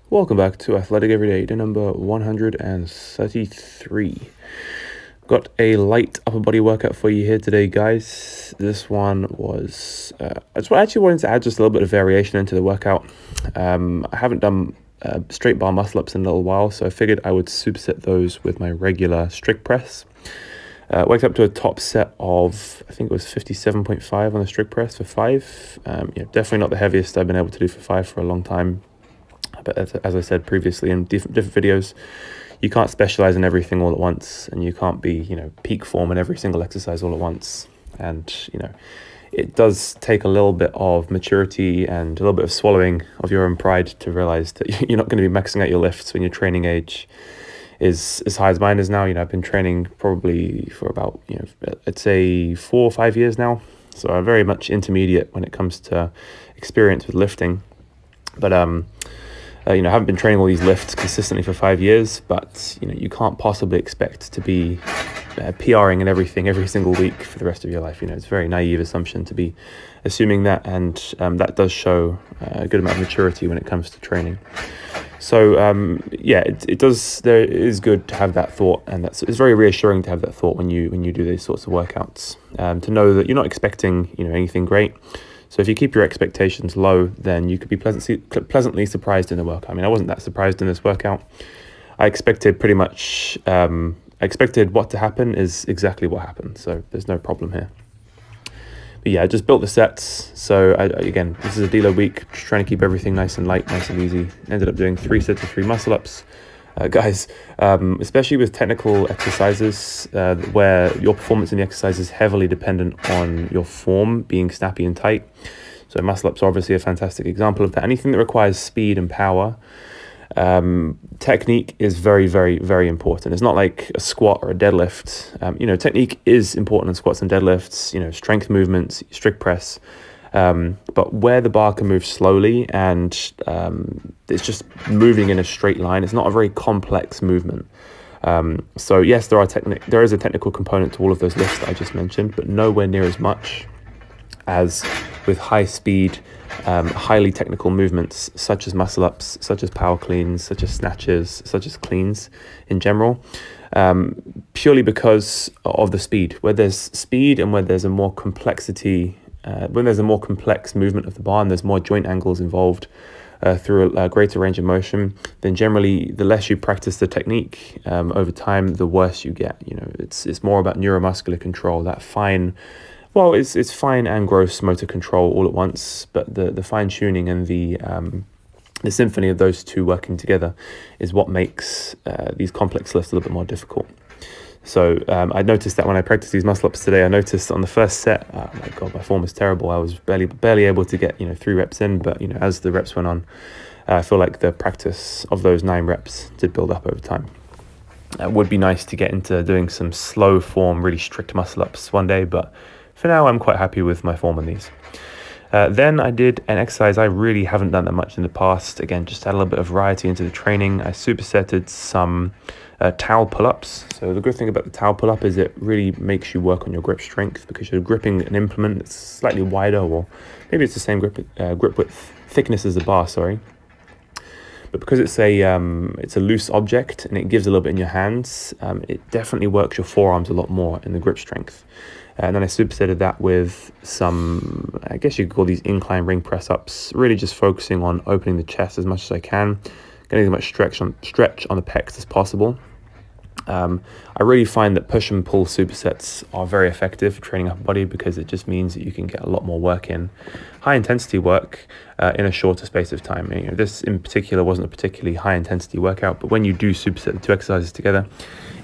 Welcome back to Athletic Everyday, day number 133. Got a light upper body workout for you here today, guys. This one was, I actually wanted to add just a little bit of variation into the workout. I haven't done straight bar muscle ups in a little while, so I figured I would superset those with my regular strict press. Worked up to a top set of, I think it was 57.5 on the strict press for 5. Definitely not the heaviest I've been able to do for 5 for a long time. But as I said previously in different videos, you can't specialize in everything all at once, and you can't be, peak form in every single exercise all at once. And, it does take a little bit of maturity and a little bit of swallowing of your own pride to realize that you're not going to be maxing out your lifts when your training age is as high as mine is now. I've been training probably for about, I'd say 4 or 5 years now. So I'm very much intermediate when it comes to experience with lifting. But, I haven't been training all these lifts consistently for 5 years, but, you can't possibly expect to be PRing and everything every single week for the rest of your life. It's a very naive assumption to be assuming that, and that does show a good amount of maturity when it comes to training. So, it is good to have that thought, and it's very reassuring to have that thought when you do these sorts of workouts, to know that you're not expecting, anything great. So if you keep your expectations low, then you could be pleasantly surprised in the workout. I wasn't that surprised in this workout. I expected pretty much, I expected what to happen is exactly what happened. So there's no problem here. But yeah, I just built the sets. So again, this is a deload week, just trying to keep everything nice and light, nice and easy. Ended up doing 3 sets of 3 muscle ups. Guys, especially with technical exercises where your performance in the exercise is heavily dependent on your form being snappy and tight. So muscle ups are obviously a fantastic example of that. Anything that requires speed and power, technique is very, very, very important. It's not like a squat or a deadlift. Technique is important in squats and deadlifts, strength movements, strict press. But where the bar can move slowly and it's just moving in a straight line, it's not a very complex movement. So yes, there is a technical component to all of those lifts that I just mentioned, but nowhere near as much as with high speed, highly technical movements such as muscle ups, such as power cleans, such as snatches, such as cleans in general. Purely because of the speed. Where there's speed and where there's a more complexity, when there's a more complex movement of the bar and there's more joint angles involved through a greater range of motion, then generally the less you practice the technique over time, the worse you get. It's more about neuromuscular control, that fine, well, it's fine and gross motor control all at once, but the fine tuning and the symphony of those two working together is what makes these complex lifts a little bit more difficult. So I noticed that when I practiced these muscle ups today, I noticed on the first set, oh my God, my form was terrible. I was barely able to get 3 reps in, but as the reps went on, I feel like the practice of those 9 reps did build up over time. It would be nice to get into doing some slow form, really strict muscle ups one day, but for now I'm quite happy with my form on these. Then I did an exercise I really haven't done that much in the past. Again, just add a little bit of variety into the training. I supersetted some towel pull-ups. So the good thing about the towel pull-up is it really makes you work on your grip strength, because you're gripping an implement that's slightly wider, or maybe it's the same grip width thickness as the bar, sorry. But because it's a loose object and it gives a little bit in your hands, it definitely works your forearms a lot more in the grip strength. And then I supersetted that with some, I guess you could call these incline ring press ups, really just focusing on opening the chest as much as I can, getting as much stretch on the pecs as possible. I really find that push and pull supersets are very effective for training upper body, because it just means that you can get a lot more work in, high intensity work in a shorter space of time. This in particular wasn't a particularly high intensity workout, but when you do superset the 2 exercises together,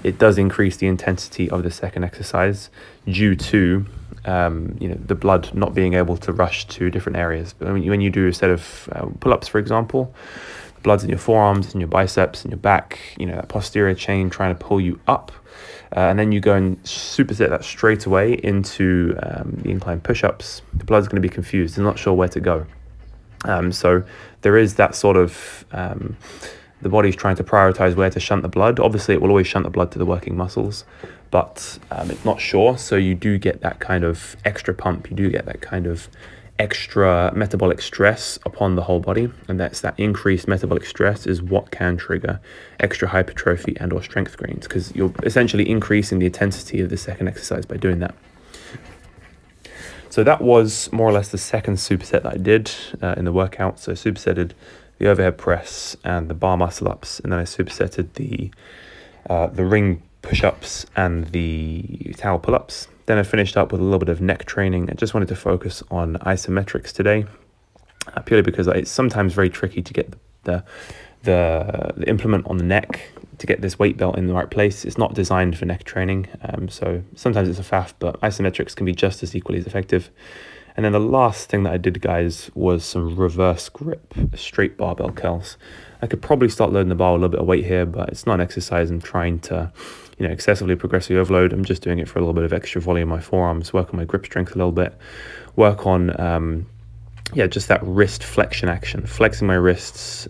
it does increase the intensity of the second exercise due to the blood not being able to rush to different areas. But when you do a set of pull-ups, for example, the blood's in your forearms, in your biceps, in your back, that posterior chain trying to pull you up, and then you go and superset that straight away into the incline push-ups. The blood's going to be confused and not sure where to go. So there is that sort of the body's trying to prioritize where to shunt the blood. Obviously, it will always shunt the blood to the working muscles, but it's not sure. So you do get that kind of extra pump. You do get that kind of extra metabolic stress upon the whole body, and that increased metabolic stress is what can trigger extra hypertrophy and or strength gains, because you're essentially increasing the intensity of the second exercise by doing that. So that was more or less the second superset that I did in the workout. So I supersetted the overhead press and the bar muscle ups, and then I supersetted the ring push-ups and the towel pull-ups. Then I finished up with a little bit of neck training. I just wanted to focus on isometrics today, purely because it's sometimes very tricky to get the implement on the neck to get this weight belt in the right place. It's not designed for neck training, so sometimes it's a faff, but isometrics can be just as equally as effective. And then the last thing that I did, guys, was some reverse grip straight barbell curls. I could probably start loading the bar with a little bit of weight here, but it's not an exercise I'm trying to, excessively progressively overload. I'm just doing it for a little bit of extra volume in my forearms, work on my grip strength a little bit, work on just that wrist flexion action, flexing my wrists,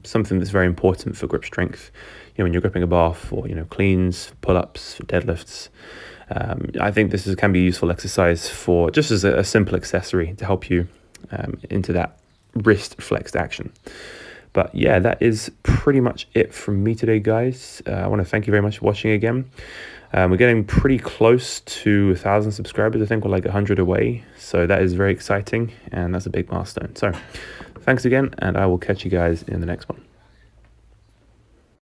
something that's very important for grip strength. When you're gripping a bar for, cleans, pull-ups, deadlifts. I think this can be a useful exercise for just as a simple accessory to help you into that wrist flexed action. But yeah, that is pretty much it from me today, guys. I want to thank you very much for watching again. We're getting pretty close to 1,000 subscribers. I think we're like 100 away. So that is very exciting, and that's a big milestone. So thanks again, and I will catch you guys in the next one.